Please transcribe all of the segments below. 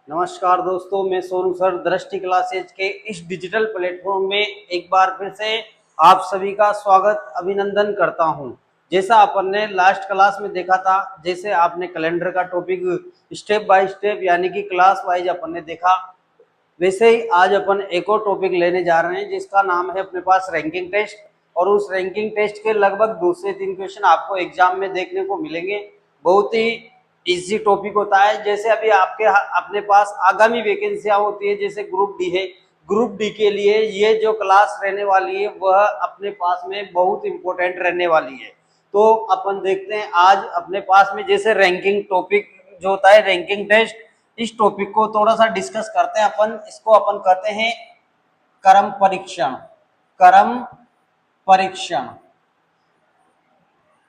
नमस्कार दोस्तों, मैं सोनू सर दृष्टि क्लासेज के इस डिजिटल प्लेटफॉर्म में एक बार फिर से आप सभी का स्वागत अभिनंदन करता हूं। जैसा अपन ने लास्ट क्लास में देखा था, जैसे आपने कैलेंडर का टॉपिक स्टेप बाय स्टेप यानी कि क्लास वाइज अपन ने देखा, वैसे ही आज अपन एक और टॉपिक लेने जा रहे हैं जिसका नाम है अपने पास रैंकिंग टेस्ट। और उस रैंकिंग टेस्ट के लगभग 2 से 3 क्वेश्चन आपको एग्जाम में देखने को मिलेंगे। बहुत ही इजी टॉपिक होता है। जैसे अभी आपके अपने पास आगामी वैकेंसियां होती है, जैसे ग्रुप डी है, ग्रुप डी के लिए ये जो क्लास रहने वाली है वह अपने पास में बहुत इंपॉर्टेंट रहने वाली है। तो अपन देखते हैं आज अपने पास में जैसे रैंकिंग टॉपिक जो होता है रैंकिंग टेस्ट, इस टॉपिक को थोड़ा सा डिस्कस करते हैं। अपन इसको अपन कहते हैं क्रम परीक्षण। क्रम परीक्षण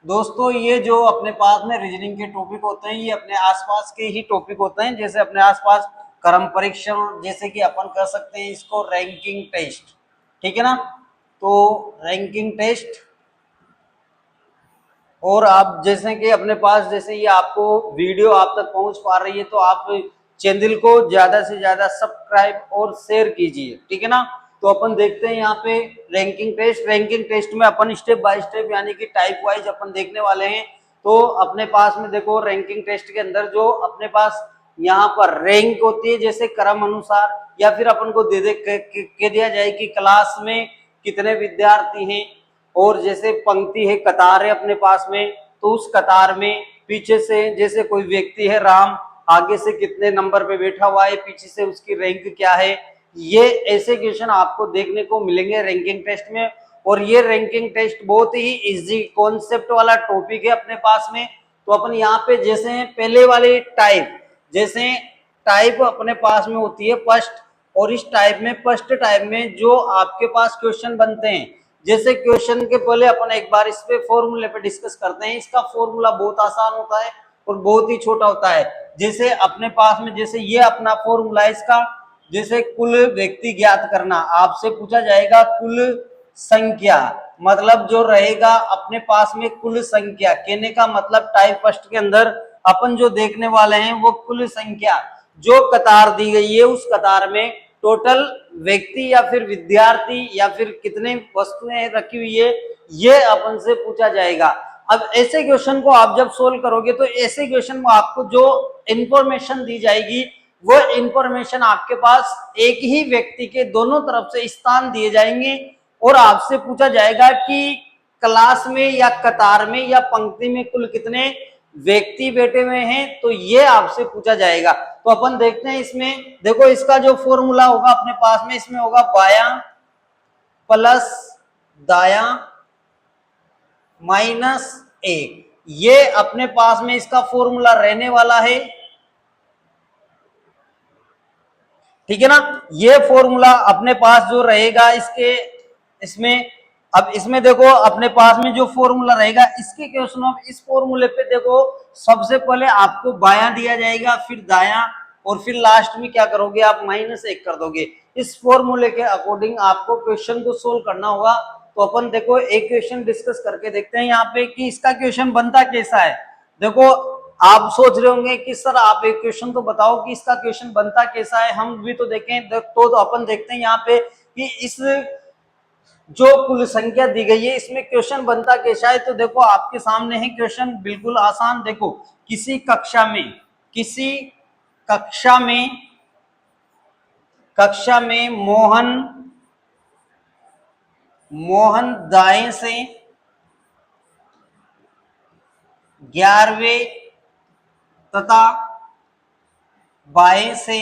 दोस्तों, ये जो अपने पास में रीजनिंग के टॉपिक होते हैं ये अपने आसपास के ही टॉपिक होते हैं। जैसे अपने आसपास क्रम परीक्षण, जैसे कि अपन कह सकते हैं इसको रैंकिंग टेस्ट, ठीक है ना। तो रैंकिंग टेस्ट, और आप जैसे कि अपने पास जैसे ये आपको वीडियो आप तक पहुंच पा रही है तो आप चैनल को ज्यादा से ज्यादा सब्सक्राइब और शेयर कीजिए, ठीक है ना। तो अपन देखते हैं यहाँ पे रैंकिंग टेस्ट। रैंकिंग टेस्ट में अपन स्टेप बाय स्टेप यानी कि टाइप वाइज अपन देखने वाले हैं। तो अपने पास में देखो रैंकिंग टेस्ट के अंदर जो अपने पास यहाँ पर रैंक होती है, जैसे क्रम अनुसार, या फिर अपन को दे कह दिया जाए कि क्लास में कितने विद्यार्थी हैं, और जैसे पंक्ति है, कतार है अपने पास में, तो उस कतार में पीछे से जैसे कोई व्यक्ति है राम, आगे से कितने नंबर पे बैठा हुआ है, पीछे से उसकी रैंक क्या है, ये ऐसे क्वेश्चन आपको देखने को मिलेंगे रैंकिंग टेस्ट में। और ये रैंकिंग टेस्ट बहुत ही इजी कॉन्सेप्ट वाला टॉपिक है अपने पास में। तो अपन यहाँ पे जैसे पहले वाली टाइप, जैसे टाइप अपने पास में होती है फर्स्ट, और इस टाइप में फर्स्ट टाइप में जो आपके पास क्वेश्चन बनते हैं, जैसे क्वेश्चन के पहले अपन एक बार इस पे फॉर्मूले पे डिस्कस करते हैं। इसका फॉर्मूला बहुत आसान होता है और बहुत ही छोटा होता है। जैसे अपने पास में जैसे ये अपना फॉर्मूला है इसका, जैसे कुल व्यक्ति ज्ञात करना, आपसे पूछा जाएगा कुल संख्या, मतलब जो रहेगा अपने पास में कुल संख्या, कहने का मतलब टाइप फर्स्ट के अंदर अपन जो देखने वाले हैं वो कुल संख्या, जो कतार दी गई है उस कतार में टोटल व्यक्ति या फिर विद्यार्थी या फिर कितने वस्तुएं रखी हुई है, ये अपन से पूछा जाएगा। अब ऐसे क्वेश्चन को आप जब सोल्व करोगे तो ऐसे क्वेश्चन में आपको जो इंफॉर्मेशन दी जाएगी वो इंफॉर्मेशन आपके पास एक ही व्यक्ति के दोनों तरफ से स्थान दिए जाएंगे, और आपसे पूछा जाएगा कि क्लास में या कतार में या पंक्ति में कुल कितने व्यक्ति बैठे हुए हैं, तो ये आपसे पूछा जाएगा। तो अपन देखते हैं इसमें, देखो इसका जो फॉर्मूला होगा अपने पास में, इसमें होगा बायां प्लस दायां माइनस 1, ये अपने पास में इसका फॉर्मूला रहने वाला है, ठीक है ना। ये फॉर्मूला अपने पास जो रहेगा इसके इसमें, अब इसमें देखो अपने पास में जो फॉर्मूला रहेगा इसके क्वेश्चन ऑफ इस फॉर्मूले पे देखो, सबसे पहले आपको बायां दिया जाएगा, फिर दायां, और फिर लास्ट में क्या करोगे आप -1 कर दोगे। इस फॉर्मूले के अकॉर्डिंग आपको क्वेश्चन को सोल्व करना होगा। तो अपन देखो एक क्वेश्चन डिस्कस करके देखते हैं यहाँ पे कि इसका क्वेश्चन बनता कैसा है। देखो आप सोच रहे होंगे कि सर आप एक क्वेश्चन तो बताओ कि इसका क्वेश्चन बनता कैसा है, हम भी तो देखें। तो अपन देखते हैं यहाँ पे कि इस जो कुल संख्या दी गई है इसमें क्वेश्चन बनता कैसा है। तो देखो आपके सामने है क्वेश्चन, बिल्कुल आसान। देखो किसी कक्षा में मोहन दाएं से 11वें तथा बाएं से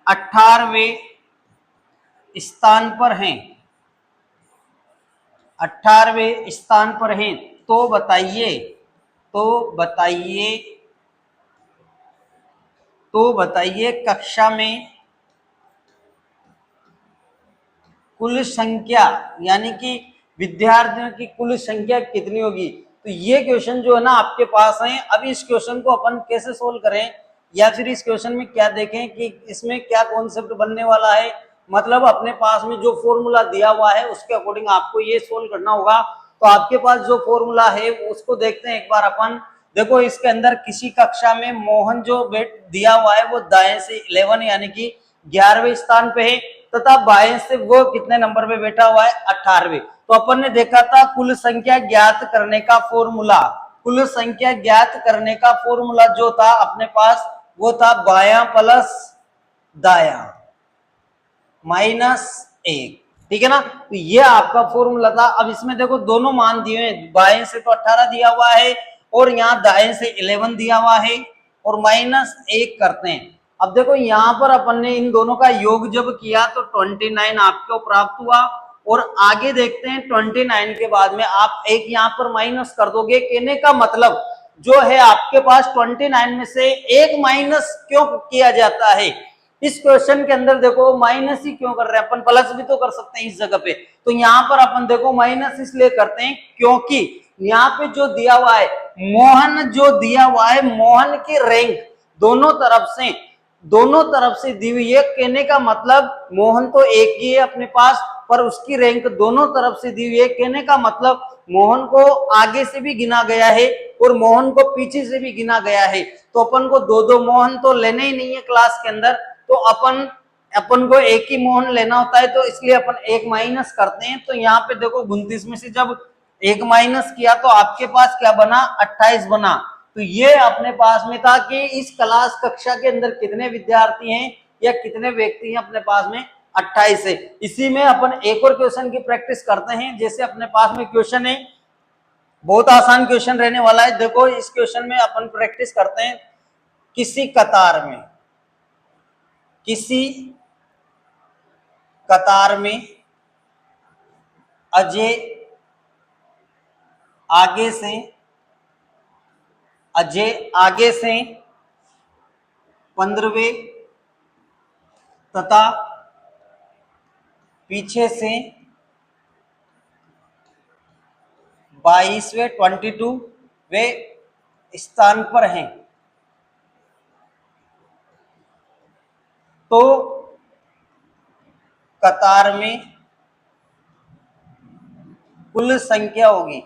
18वें स्थान पर हैं, 18वें स्थान पर हैं। तो बताइए कक्षा में कुल संख्या यानी कि विद्यार्थियों की कुल संख्या कितनी होगी। तो ये क्वेश्चन जो है ना आपके पास है। अब इस क्वेश्चन को अपन कैसे सोल्व करें, या फिर इस क्वेश्चन में क्या देखें कि इसमें क्या कॉन्सेप्ट बनने वाला है, मतलब अपने पास में जो फॉर्मूला दिया हुआ है उसके अकॉर्डिंग आपको ये सोल्व करना होगा। तो आपके पास जो फॉर्मूला है उसको देखते हैं एक बार अपन। देखो इसके अंदर किसी कक्षा में मोहन जो वेट दिया हुआ है वो दाएं से 11 यानी कि 11वें स्थान पे है, तथा बाएं से वो कितने नंबर पे बैठा हुआ है 18वें। तो अपन ने देखा था कुल संख्या ज्ञात करने का फॉर्मूला, कुल संख्या ज्ञात करने का फॉर्मूला जो था अपने पास वो था बायां प्लस दायां -1, ठीक है ना। तो ये आपका फॉर्मूला था। अब इसमें देखो दोनों मान दिए हैं, बाएं से तो 18 दिया हुआ है और यहाँ दाएं से 11 दिया हुआ है और -1 करते हैं। अब देखो यहाँ पर अपन ने इन दोनों का योग जब किया तो 29 आपको प्राप्त हुआ और आगे देखते हैं 29 के बाद में आप एक यहाँ पर माइनस कर दोगे। कहने का मतलब जो है आपके पास 29 में से एक माइनस क्यों किया जाता है इस क्वेश्चन के अंदर, देखो माइनस ही क्यों कर रहे हैं, अपन प्लस भी तो कर सकते हैं इस जगह पे। तो यहाँ पर अपन देखो माइनस इसलिए करते हैं क्योंकि यहाँ पे जो दिया हुआ है मोहन, जो दिया हुआ है मोहन की रैंक दोनों तरफ से दी हुई है। कहने का मतलब मोहन तो एक ही है अपने पास, पर उसकी रैंक दोनों तरफ से दी हुई है। कहने का मतलब मोहन को आगे से भी गिना गया है और मोहन को पीछे से भी गिना गया है। तो अपन को दो दो मोहन तो लेने ही नहीं है क्लास के अंदर, तो अपन को एक ही मोहन लेना होता है, तो इसलिए अपन एक माइनस करते हैं। तो यहाँ पे देखो 29 में से जब एक माइनस किया तो आपके पास क्या बना 28 बना। तो ये अपने पास में था कि इस क्लास कक्षा के अंदर कितने विद्यार्थी हैं या कितने व्यक्ति हैं, अपने पास में 28 है। इसी में अपन एक और क्वेश्चन की प्रैक्टिस करते हैं। जैसे अपने पास में क्वेश्चन है, बहुत आसान क्वेश्चन रहने वाला है। देखो इस क्वेश्चन में अपन प्रैक्टिस करते हैं। किसी कतार में अजय आगे से 15वें तथा पीछे से 22वें स्थान पर हैं। तो कतार में कुल संख्या होगी।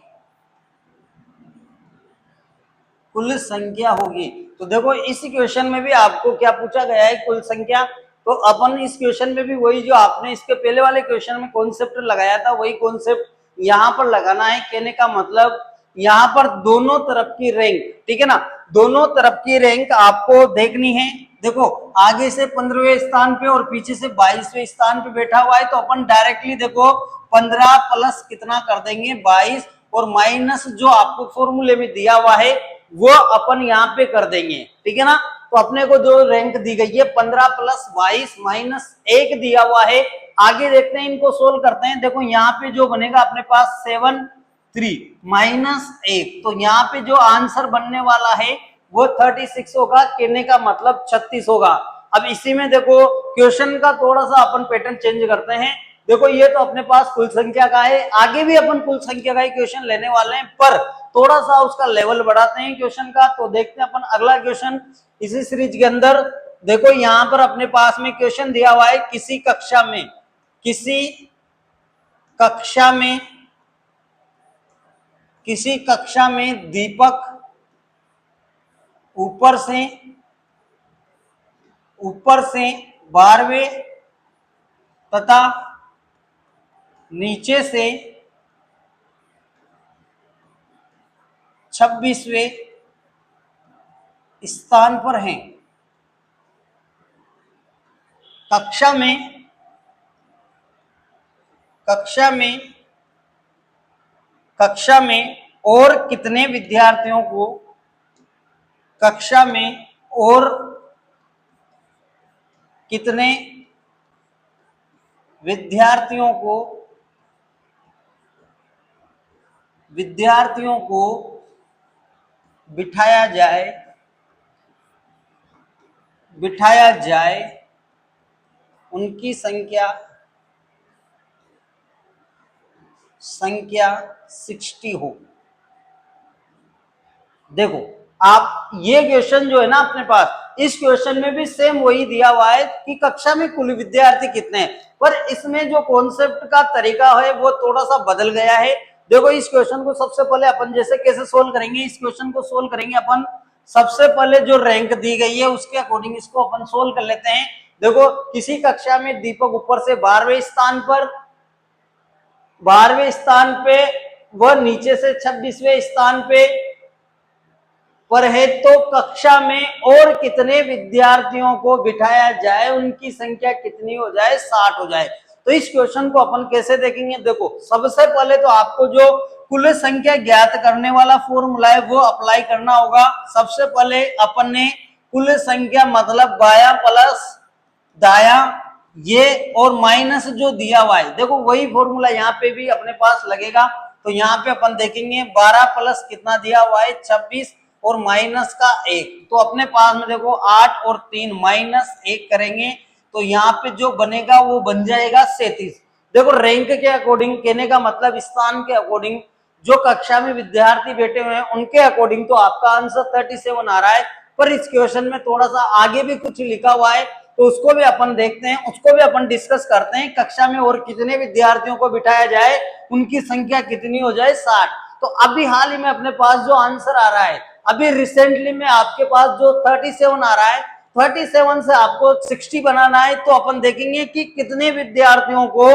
तो देखो इस क्वेश्चन में भी आपको क्या पूछा गया है, कुल संख्या। तो अपन इस क्वेश्चन में भी वही जो आपने इसके पहले वाले क्वेश्चन में कॉन्सेप्ट लगाया था वही कॉन्सेप्ट यहाँ पर लगाना है। कहने का मतलब यहाँ पर दोनों तरफ की रैंक, ठीक है ना, दोनों तरफ की रैंक आपको देखनी है। देखो आगे से 15वें स्थान पे और पीछे से 22वें स्थान पे बैठा हुआ है, तो अपन डायरेक्टली देखो 15 प्लस कितना कर देंगे 22 और माइनस जो आपको फॉर्मूले में दिया हुआ है वो अपन यहाँ पे कर देंगे, ठीक है ना। तो अपने को जो रैंक दी गई है 15 प्लस 22 -1 दिया हुआ है। आगे देखते हैं, इनको सोल्व करते हैं। देखो यहाँ पे जो बनेगा अपने पास 73 -1, तो यहाँ पे जो आंसर बनने वाला है वो 36 होगा। कहने का मतलब 36 होगा। अब इसी में देखो क्वेश्चन का थोड़ा सा अपन पैटर्न चेंज करते हैं। देखो ये तो अपने पास कुल संख्या का है, आगे भी अपन कुल संख्या का ही क्वेश्चन लेने वाले हैं, पर थोड़ा सा उसका लेवल बढ़ाते हैं क्वेश्चन का। तो देखते हैं अपन अगला क्वेश्चन इसी सीरीज के अंदर। देखो यहाँ पर अपने पास में क्वेश्चन दिया हुआ है, किसी कक्षा में दीपक ऊपर से 12वें तथा नीचे से 26वें स्थान पर हैं। कक्षा में और कितने विद्यार्थियों को बिठाया जाए उनकी संख्या 60 हो। देखो आप ये क्वेश्चन जो है ना अपने पास, इस क्वेश्चन में भी सेम वही दिया हुआ है कि कक्षा में कुल विद्यार्थी कितने हैं, पर इसमें जो कॉन्सेप्ट का तरीका है वो थोड़ा सा बदल गया है। देखो इस क्वेश्चन को सबसे पहले अपन जैसे कैसे सोल्व करेंगे, इस क्वेश्चन को सोल्व करेंगे अपन सबसे पहले जो रैंक दी गई है उसके अकॉर्डिंग इसको अपन सोल्व कर लेते हैं। देखो किसी कक्षा में दीपक ऊपर से 12वें स्थान पे वह नीचे से 26वें स्थान पे पर है, तो कक्षा में और कितने विद्यार्थियों को बिठाया जाए, उनकी संख्या कितनी हो जाए, 60 हो जाए। तो इस क्वेश्चन को अपन कैसे देखेंगे, देखो सबसे पहले तो आपको जो कुल संख्या ज्ञात करने वाला फॉर्मूला है वो अप्लाई करना होगा। सबसे पहले अपन ने कुल संख्या मतलब बाया प्लस दाया ये और माइनस जो दिया हुआ है, देखो वही फॉर्मूला यहाँ पे भी अपने पास लगेगा। तो यहाँ पे अपन देखेंगे 12 प्लस कितना दिया हुआ है 26 और माइनस का 1, तो अपने पास में देखो 8 और 3 माइनस 1 करेंगे तो यहाँ पे जो बनेगा वो बन जाएगा 37। देखो रैंक के अकॉर्डिंग, कहने का मतलब स्थान के अकॉर्डिंग, जो कक्षा में विद्यार्थी बैठे हुए हैं उनके अकॉर्डिंग तो आपका आंसर 37 आ रहा है। पर इस क्वेश्चन में थोड़ा सा आगे भी कुछ लिखा हुआ है तो उसको भी अपन देखते हैं, उसको भी अपन डिस्कस करते हैं। कक्षा में और कितने विद्यार्थियों को बिठाया जाए, उनकी संख्या कितनी हो जाए, 60। तो अभी हाल ही में अपने पास जो आंसर आ रहा है, अभी रिसेंटली में आपके पास जो 37 आ रहा है, 37 से आपको 60 बनाना है तो अपन देखेंगे कि कितने विद्यार्थियों को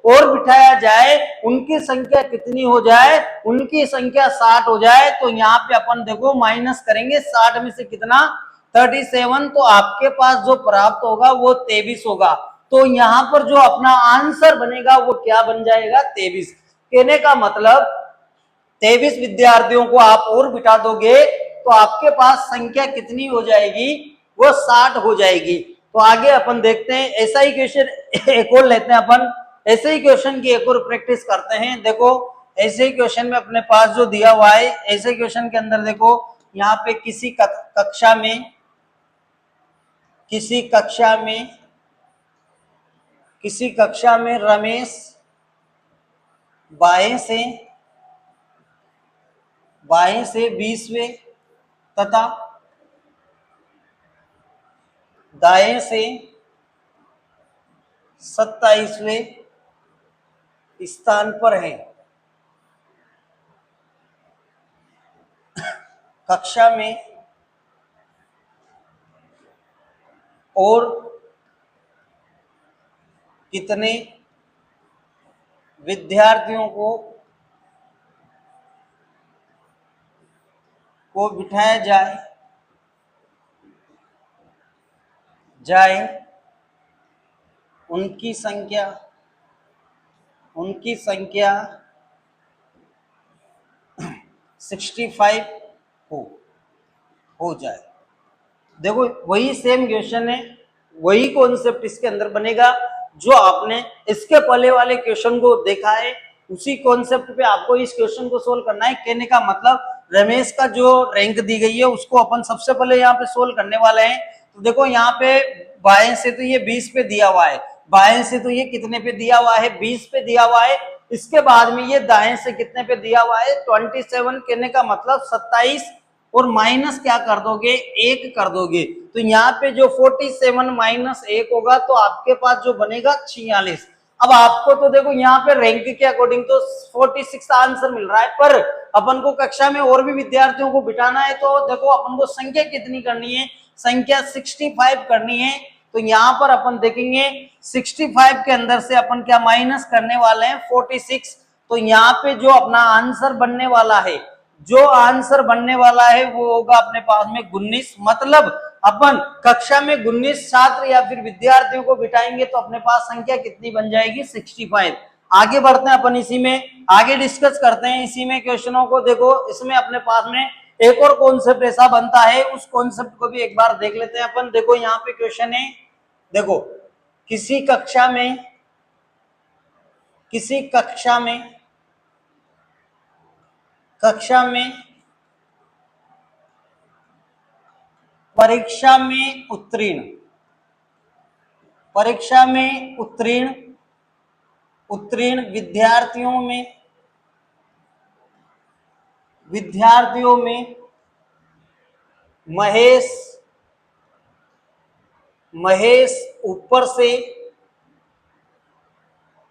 और बिठाया जाए, उनकी संख्या कितनी हो जाए, उनकी संख्या 60 हो जाए। तो यहाँ पे अपन देखो माइनस करेंगे 60 में से कितना 37, तो आपके पास जो प्राप्त होगा वो 23 होगा। तो यहाँ पर जो अपना आंसर बनेगा वो क्या बन जाएगा, 23। कहने का मतलब 23 विद्यार्थियों को आप और बिठा दोगे तो आपके पास संख्या कितनी हो जाएगी, वो 60 हो जाएगी। तो आगे अपन देखते हैं, ऐसा ही क्वेश्चन एक और लेते हैं अपन, ऐसे ही क्वेश्चन की एक और प्रैक्टिस करते हैं। देखो ऐसे ही क्वेश्चन में अपने पास जो दिया हुआ है, ऐसे क्वेश्चन के अंदर देखो यहाँ पे किसी कक्षा में रमेश बाएं से 20वें तथा दाएं से 27वें स्थान पर है। कक्षा में और कितने विद्यार्थियों को बिठाया जाए, उनकी संख्या 65 हो जाए। देखो वही सेम क्वेश्चन है, वही कॉन्सेप्ट इसके अंदर बनेगा जो आपने इसके पहले वाले क्वेश्चन को देखा है, उसी कॉन्सेप्ट पे आपको इस क्वेश्चन को सोल्व करना है। कहने का मतलब रमेश का जो रैंक दी गई है उसको अपन सबसे पहले यहाँ पे सोल्व करने वाले हैं। तो देखो यहाँ पे बाएं से तो ये 20 पे दिया हुआ है, बाएं से तो ये कितने पे दिया हुआ है, 20 पे दिया हुआ है। इसके बाद में ये दाएं से कितने पे दिया हुआ है, 27। कहने का मतलब 27 और माइनस क्या कर दोगे, 1 कर दोगे। तो यहाँ पे जो 47 माइनस 1 होगा तो आपके पास जो बनेगा 46। अब आपको तो देखो यहाँ पे रैंक के अकॉर्डिंग तो 46 आंसर मिल रहा है, पर अपन को कक्षा में और भी विद्यार्थियों को बिठाना है तो देखो अपन को संख्या कितनी करनी है, संख्या 65 करनी है। तो यहाँ पर अपन देखेंगे 65 के अंदर से अपन क्या माइनस करने वाले हैं, 46। तो यहाँ पे जो अपना आंसर बनने वाला है, वो होगा अपने पास में 19। मतलब अपन कक्षा में 19 छात्र या फिर विद्यार्थियों को बिठाएंगे तो अपने पास संख्या कितनी बन जाएगी, 65। आगे बढ़ते हैं अपन, इसी में आगे डिस्कस करते हैं इसी में क्वेश्चनों को। देखो इसमें अपने पास में एक और कॉन्सेप्ट ऐसा बनता है, उस कॉन्सेप्ट को भी एक बार देख लेते हैं अपन। देखो यहाँ पे क्वेश्चन है, देखो किसी कक्षा में परीक्षा में उत्तीर्ण विद्यार्थियों में महेश ऊपर से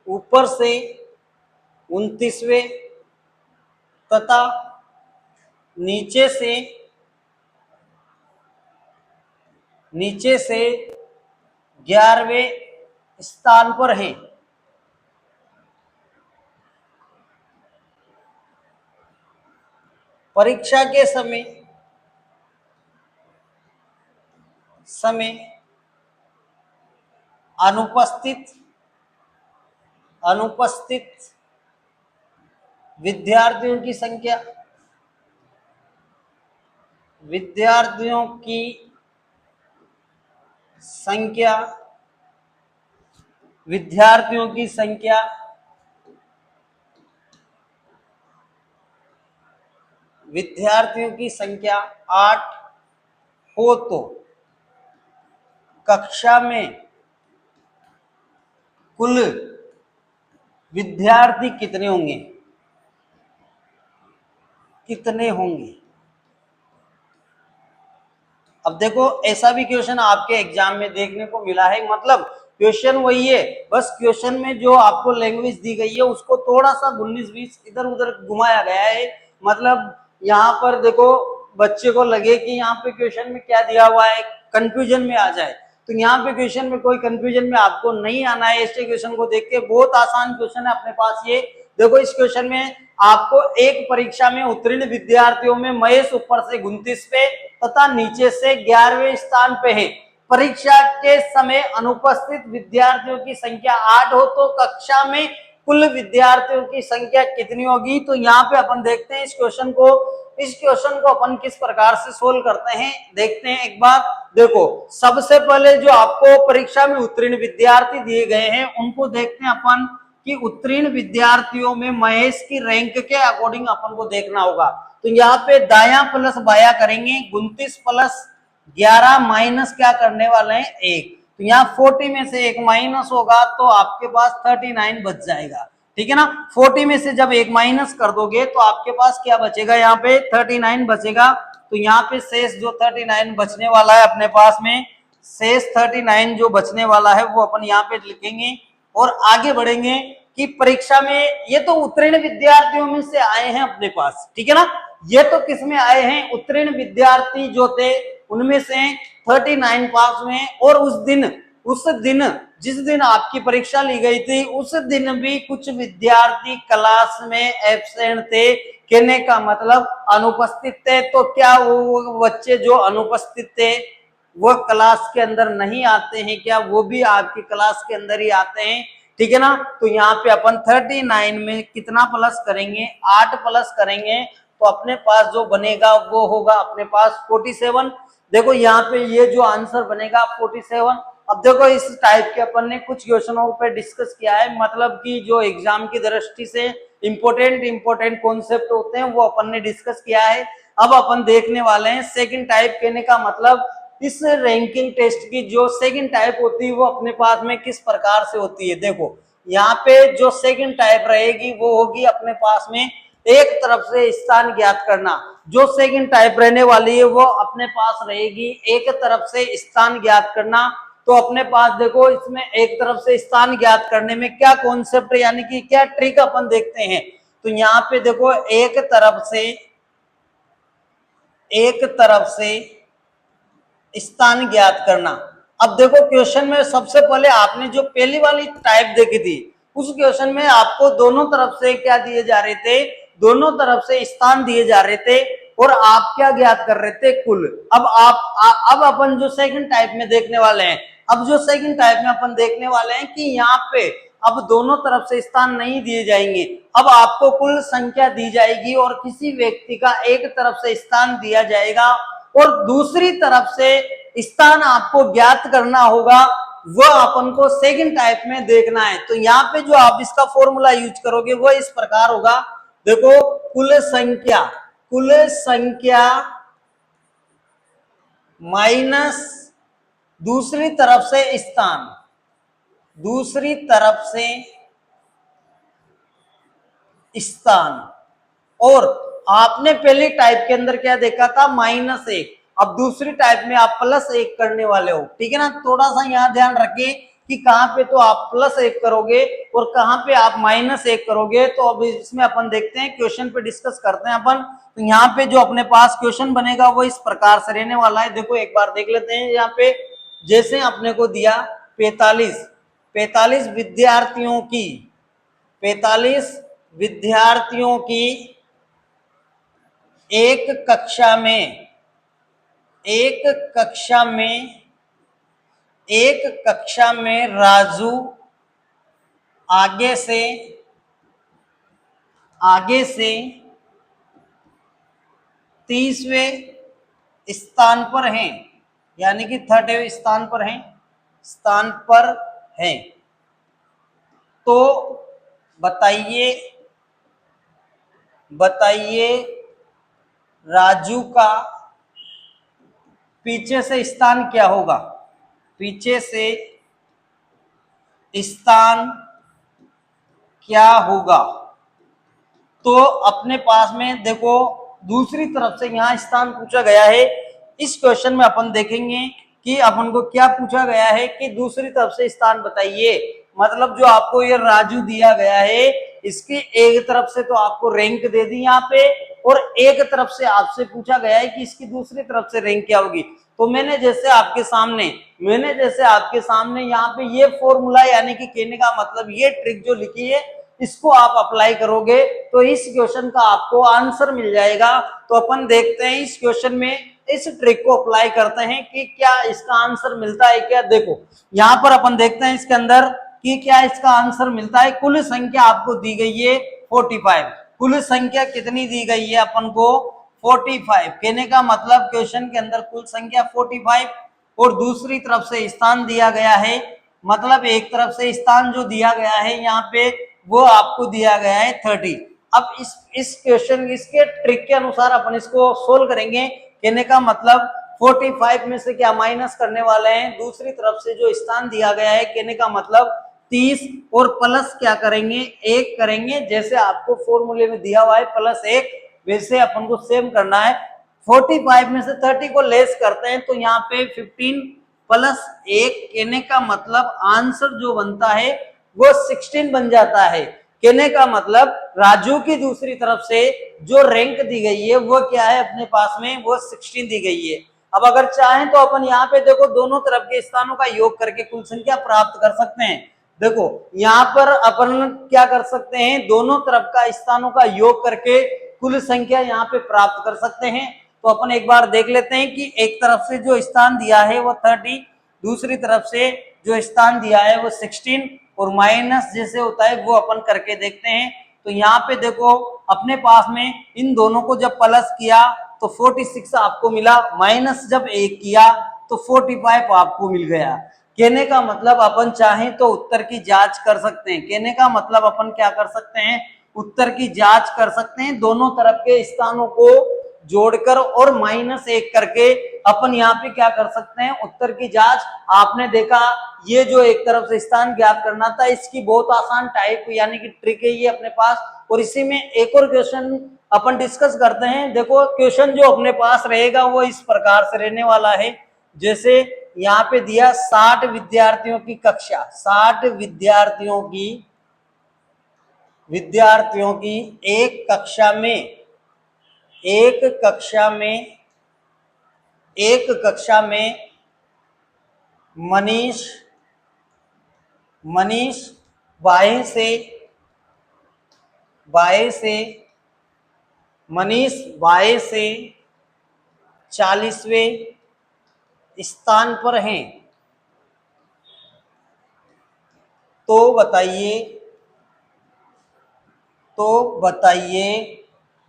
29वें तथा नीचे से 11वें स्थान पर हैं। परीक्षा के समय अनुपस्थित विद्यार्थियों की संख्या 8 हो तो कक्षा में कुल विद्यार्थी कितने होंगे। अब देखो ऐसा भी क्वेश्चन आपके एग्जाम में देखने को मिला है, मतलब क्वेश्चन वही है, बस क्वेश्चन में जो आपको लैंग्वेज दी गई है उसको थोड़ा सा 19-20 इधर उधर घुमाया गया है। मतलब यहाँ पर देखो बच्चे को लगे कि यहाँ पे क्वेश्चन में क्या दिया हुआ है, कंफ्यूजन में आ जाए, तो यहाँ पे क्वेश्चन में कोई कंफ्यूजन में आपको नहीं आना है। ऐसे क्वेश्चन को देख के बहुत आसान क्वेश्चन है अपने पास ये देखो। इस क्वेश्चन में आपको एक परीक्षा में उत्तीर्ण विद्यार्थियों में महेश ऊपर से 29 पे तथा नीचे से 11वें स्थान पे है। परीक्षा के समय अनुपस्थित विद्यार्थियों की संख्या 8 हो तो कक्षा में कुल विद्यार्थियों की संख्या कितनी होगी। तो यहाँ पे अपन देखते हैं इस क्वेश्चन को अपन किस प्रकार से सोल्व करते हैं, देखते हैं एक बार। देखो सबसे पहले जो आपको परीक्षा में उत्तीर्ण विद्यार्थी दिए गए हैं उनको देखते हैं अपन कि उत्तीर्ण विद्यार्थियों में महेश की रैंक के अकॉर्डिंग अपन को देखना होगा। तो यहाँ पे दाया प्लस बाया करेंगे, 29 प्लस 11 माइनस क्या करने वाले हैं 1, तो यहाँ 40 में से 1 माइनस होगा तो आपके पास 39 बच जाएगा, ठीक है ना। 40 में से जब 1 माइनस कर दोगे तो आपके पास क्या बचेगा, यहाँ पे 39 बचेगा। तो यहाँ पे शेष जो 39 बचने वाला है अपने पास में, शेष 39 जो बचने वाला है वो अपन यहाँ पे लिखेंगे और आगे बढ़ेंगे कि परीक्षा में ये तो उत्तीर्ण विद्यार्थियों में से आए हैं अपने पास, ठीक है ना। ये तो किस में आए हैं, उत्तीर्ण विद्यार्थी जो थे उनमें से 39 पास हुए। और उस दिन जिस दिन आपकी परीक्षा ली गई थी उस दिन भी कुछ विद्यार्थी क्लास में एब्सेंट थे, कहने का मतलब अनुपस्थित थे। तो क्या वो बच्चे जो अनुपस्थित थे वो क्लास के अंदर नहीं आते हैं क्या, वो भी आपकी क्लास के अंदर ही आते हैं, ठीक है ना। तो यहाँ पे अपन 39 में कितना प्लस करेंगे, 8 प्लस करेंगे तो अपने पास जो बनेगा वो होगा अपने पास 47। देखो यहाँ पे ये जो आंसर बनेगा 47। अब देखो इस टाइप के अपन ने कुछ क्वेश्चनों पे डिस्कस किया है, मतलब कि जो एग्जाम की दृष्टि से इंपॉर्टेंट कॉन्सेप्ट होते हैं वो अपन ने डिस्कस किया है। अब अपन देखने वाले हैं सेकंड टाइप, कहने का मतलब इस रैंकिंग टेस्ट की जो सेकंड टाइप होती है वो अपने पास में किस प्रकार से होती है। देखो यहाँ पे जो सेकंड टाइप रहेगी वो होगी अपने पास में एक तरफ से स्थान ज्ञात करना। जो सेकंड टाइप रहने वाली है वो अपने पास रहेगी एक तरफ से स्थान ज्ञात करना। तो अपने पास देखो इसमें एक तरफ से स्थान ज्ञात करने में क्या कॉन्सेप्ट यानी कि क्या ट्रिक अपन देखते हैं। तो यहाँ पे देखो एक तरफ से स्थान ज्ञात करना। अब देखो क्वेश्चन में सबसे पहले आपने जो पहली वाली टाइप देखी थी उस क्वेश्चन में आपको दोनों तरफ से क्या दिए जा रहे थे, दोनों तरफ से स्थान दिए जा रहे थे और आप क्या ज्ञात कर रहे थे, कुल। अब अपन जो सेकंड टाइप में देखने वाले हैं, अब जो सेकंड टाइप में अपन देखने वाले हैं कि यहाँ पे अब दोनों तरफ से स्थान नहीं दिए जाएंगे, अब आपको कुल संख्या दी जाएगी और किसी व्यक्ति का एक तरफ से स्थान दिया जाएगा और दूसरी तरफ से स्थान आपको ज्ञात करना होगा, वह अपन को सेकंड टाइप में देखना है। तो यहाँ पे जो आप इसका फॉर्मूला यूज करोगे वो इस प्रकार होगा। देखो कुल संख्या माइनस दूसरी तरफ से स्थान और आपने पहले टाइप के अंदर क्या देखा था, -1। अब दूसरी टाइप में आप +1 करने वाले हो, ठीक है ना। थोड़ा सा यहाँ ध्यान रखिए कि कहाँ पे तो आप +1 करोगे और कहाँ पे आप -1 करोगे। तो अब इसमें अपन देखते हैं, क्वेश्चन पे डिस्कस करते हैं अपन। तो यहाँ पे जो अपने पास क्वेश्चन बनेगा वो इस प्रकार से रहने वाला है। देखो एक बार देख लेते हैं यहाँ पे, जैसे अपने को दिया 45 विद्यार्थियों की 45 विद्यार्थियों की एक कक्षा में राजू आगे से 30वें स्थान पर हैं, यानी कि 30वें स्थान पर हैं। तो बताइए राजू का पीछे से स्थान क्या होगा? पीछे से स्थान क्या होगा? तो अपने पास में देखो दूसरी तरफ से यहाँ स्थान पूछा गया है। इस क्वेश्चन में अपन देखेंगे कि अपन को क्या पूछा गया है कि दूसरी तरफ से स्थान बताइए। मतलब जो आपको ये राजू दिया गया है, इसकी एक तरफ से तो आपको रैंक दे दी यहाँ पे, और एक तरफ से आपसे पूछा गया है कि इसकी दूसरी तरफ से रैंक क्या होगी। तो मैंने जैसे आपके सामने यहाँ पे ये फॉर्मूला, यानी कि कहने का मतलब ये ट्रिक जो लिखी है, इसको आप अप्लाई करोगे तो इस क्वेश्चन का आपको आंसर मिल जाएगा। तो अपन देखते हैं इस क्वेश्चन में इस ट्रिक को अप्लाई करते हैं कि क्या इसका आंसर मिलता है क्या। देखो यहाँ पर अपन देखते हैं इसके अंदर कि क्या इसका आंसर मिलता है। कुल संख्या आपको दी गई है 45। कुल संख्या कितनी दी गई है अपन को? 45। कहने का मतलब क्वेश्चन के अंदर कुल संख्या 45 और दूसरी तरफ से स्थान दिया गया है। मतलब एक तरफ से स्थान जो दिया गया है यहाँ पे वो आपको दिया गया है 30। अब इस क्वेश्चन इसके ट्रिक के अनुसार अपन इसको सोल्व करेंगे। कहने का मतलब 45 में से क्या माइनस करने वाले हैं, दूसरी तरफ से जो स्थान दिया गया है, कहने का मतलब 30 और प्लस क्या करेंगे, 1 करेंगे। जैसे आपको फॉर्मूले में दिया हुआ है +1, वैसे अपन को सेम करना है। 45 में से 30 को लेस करते हैं तो यहाँ पे 15 + 1, कहने का मतलब आंसर जो बनता है वो 16 बन जाता है। कहने का मतलब राजू की दूसरी तरफ से जो रैंक दी गई है वो क्या है अपने पास में, वो 16 दी गई है। अब अगर चाहें तो अपन यहाँ पे देखो दोनों तरफ के स्थानों का योग करके कुल संख्या प्राप्त कर सकते हैं। देखो यहाँ पर अपन क्या कर सकते हैं, दोनों तरफ का स्थानों का योग करके कुल संख्या यहाँ पे प्राप्त कर सकते हैं। तो अपन एक बार देख लेते हैं कि एक तरफ से जो स्थान दिया है वो 30, दूसरी तरफ से जो स्थान दिया है वो 16, और माइनस जैसे होता है वो अपन करके देखते हैं। तो यहाँ पे देखो अपने पास में इन दोनों को जब प्लस किया तो 46 आपको मिला, माइनस जब 1 किया तो 45 आपको मिल गया। कहने का मतलब अपन चाहें तो उत्तर की जांच कर सकते हैं। कहने का मतलब अपन क्या कर सकते हैं, उत्तर की जांच कर सकते हैं। दोनों तरफ के स्थानों को जोड़कर और -1 करके अपन यहाँ पे क्या कर सकते हैं, उत्तर की जांच। आपने देखा ये जो एक तरफ से स्थान ज्ञात करना था, इसकी बहुत आसान टाइप यानी कि ट्रिक है ये अपने पास। और इसी में एक और क्वेश्चन अपन डिस्कस करते हैं। देखो क्वेश्चन जो अपने पास रहेगा वो इस प्रकार से रहने वाला है। जैसे यहाँ पे दिया 60 विद्यार्थियों की कक्षा, 60 विद्यार्थियों की एक कक्षा में मनीष बाएं से 40वें स्थान पर हैं। तो बताइए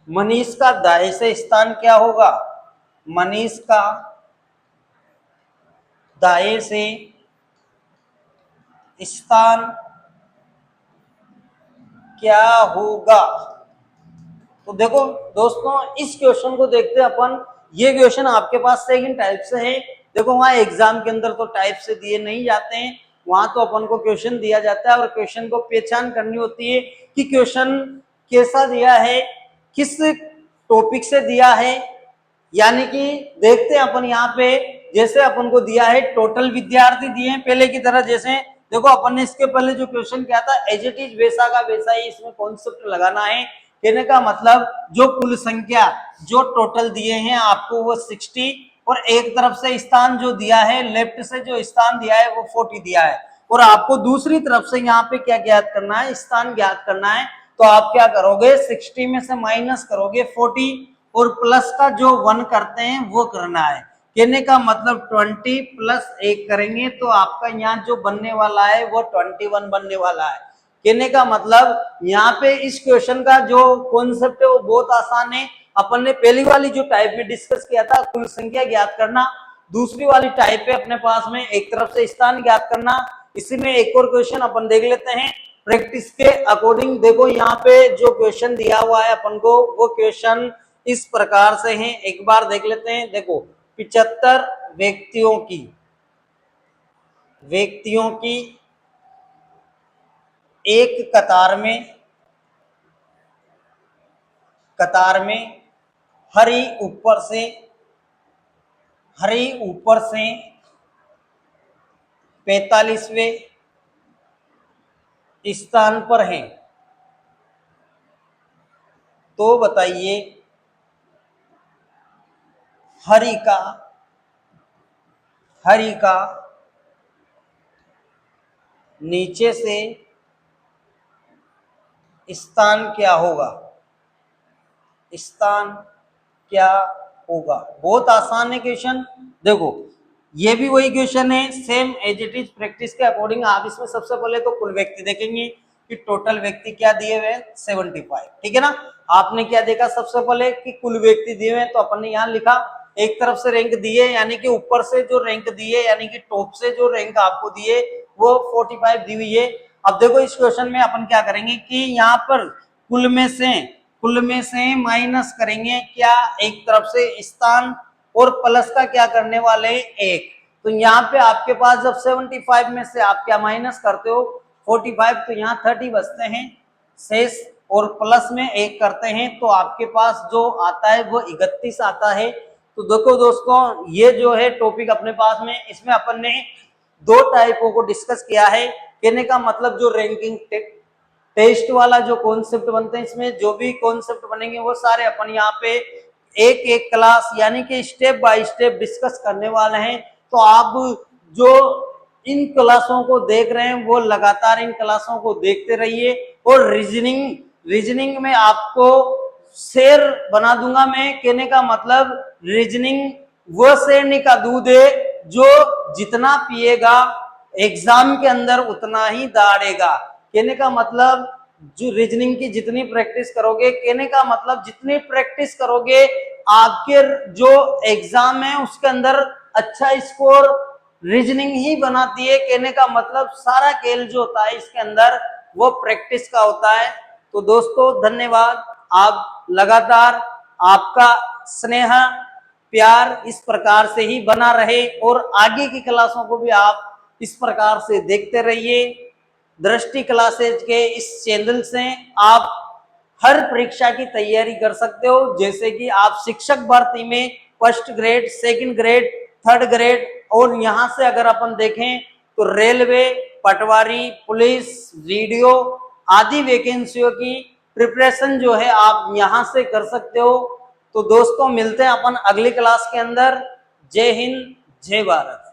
मनीष का दाएं से स्थान क्या होगा? मनीष का दाएं से स्थान क्या होगा? तो देखो दोस्तों इस क्वेश्चन को देखते हैं अपन। ये क्वेश्चन आपके पास सेकंड टाइप से है। देखो वहां एग्जाम के अंदर तो टाइप से दिए नहीं जाते हैं, वहां तो अपन को क्वेश्चन दिया जाता है और क्वेश्चन को पहचान करनी होती है कि क्वेश्चन कैसा दिया है, किस टॉपिक से दिया है। यानी कि देखते हैं अपन यहाँ पे, जैसे अपन को दिया है टोटल विद्यार्थी दिए हैं पहले की तरह, जैसे देखो अपन ने इसके पहले जो क्वेश्चन किया था एज इट इज वैसा का वैसा ही इसमें कॉन्सेप्ट लगाना है। कहने का मतलब जो कुल संख्या जो टोटल दिए हैं आपको वो 60 और एक तरफ से स्थान जो दिया है लेफ्ट से जो स्थान दिया है वो 40 दिया है और आपको दूसरी तरफ से यहाँ पे क्या ज्ञात करना है, स्थान ज्ञात करना है। तो आप क्या करोगे 60 में से माइनस करोगे 40 और प्लस का जो 1 करते हैं वो करना है। कहने का मतलब 20 प्लस 1 करेंगे तो आपका यहाँ जो बनने वाला है वो 21 बनने वाला है। कहने का मतलब यहाँ पे इस क्वेश्चन का जो कॉन्सेप्ट है वो बहुत आसान है। अपन ने पहली वाली जो टाइप में डिस्कस किया था कुल संख्या ज्ञात करना, दूसरी वाली टाइप पे अपने पास में एक तरफ से स्थान ज्ञात करना। इसी में एक और क्वेश्चन अपन देख लेते हैं प्रैक्टिस के अकॉर्डिंग। देखो यहाँ पे जो क्वेश्चन दिया हुआ है अपन को वो क्वेश्चन इस प्रकार से है, एक बार देख लेते हैं। देखो 75 व्यक्तियों की एक कतार में हरी ऊपर से 45वें स्थान पर है। तो बताइए हरी का नीचे से स्थान क्या होगा। बहुत आसान है क्वेश्चन। देखो ये भी वही क्वेश्चन है same as it is practice के अकॉर्डिंग। आप इसमें सबसे पहले तो कुल व्यक्ति देखेंगे कि टोटल व्यक्ति क्या दिए हुए 75, ठीक है ना। आपने क्या देखा सबसे पहले कि कुल व्यक्ति दिए हुए, तो अपन ने यहाँ लिखा एक तरफ से रैंक दिए यानी कि ऊपर से जो रैंक दिए यानी कि टॉप से जो रैंक आपको दिए वो 45 दी हुई है। अब देखो इस क्वेश्चन में अपन क्या करेंगे कि यहाँ पर कुल में से माइनस करेंगे क्या, एक तरफ से स्थान और प्लस का क्या करने वाले 1। तो यहाँ पे आपके पास जब 75 में से आप क्या माइनस करते हो 45, तो यहाँ 30 बचते हैं शेष और प्लस में 1 करते हैं तो आपके पास जो आता है वो 31 आता है। तो देखो दोस्तों ये जो है टॉपिक अपने पास में, इसमें अपन ने 2 टाइपों को डिस्कस किया है। कहने का मतलब जो रैंकिंग टेस्ट वाला जो कॉन्सेप्ट बनते हैं, इसमें जो भी कॉन्सेप्ट बनेंगे वो सारे अपन यहाँ पे एक एक क्लास यानी कि स्टेप बाय स्टेप डिस्कस करने वाले हैं। तो आप जो इन क्लासों को देख रहे हैं वो लगातार इन क्लासों को देखते रहिए। और रीजनिंग में आपको शेर बना दूंगा मैं। कहने का मतलब रीजनिंग वो शेरनी का दूध है जो जितना पिएगा एग्जाम के अंदर उतना ही दौड़ेगा। कहने का मतलब जो रीजनिंग की जितनी प्रैक्टिस करोगे, कहने का मतलब जितनी प्रैक्टिस करोगे आपके जो एग्जाम है उसके अंदर अच्छा स्कोर रीजनिंग ही बनाती है। कहने का मतलब सारा खेल जो होता है इसके अंदर वो प्रैक्टिस का होता है। तो दोस्तों धन्यवाद। आप लगातार आपका स्नेह प्यार इस प्रकार से ही बना रहे और आगे की क्लासों को भी आप इस प्रकार से देखते रहिए। दृष्टि क्लासेज के इस चैनल से आप हर परीक्षा की तैयारी कर सकते हो, जैसे कि आप शिक्षक भर्ती में first grade, second grade, third grade, और यहाँ से अगर अपन देखें तो रेलवे, पटवारी, पुलिस, वीडियो आदि वैकेंसियों की प्रिपरेशन जो है आप यहाँ से कर सकते हो। तो दोस्तों मिलते हैं अपन अगली क्लास के अंदर। जय हिंद, जय भारत।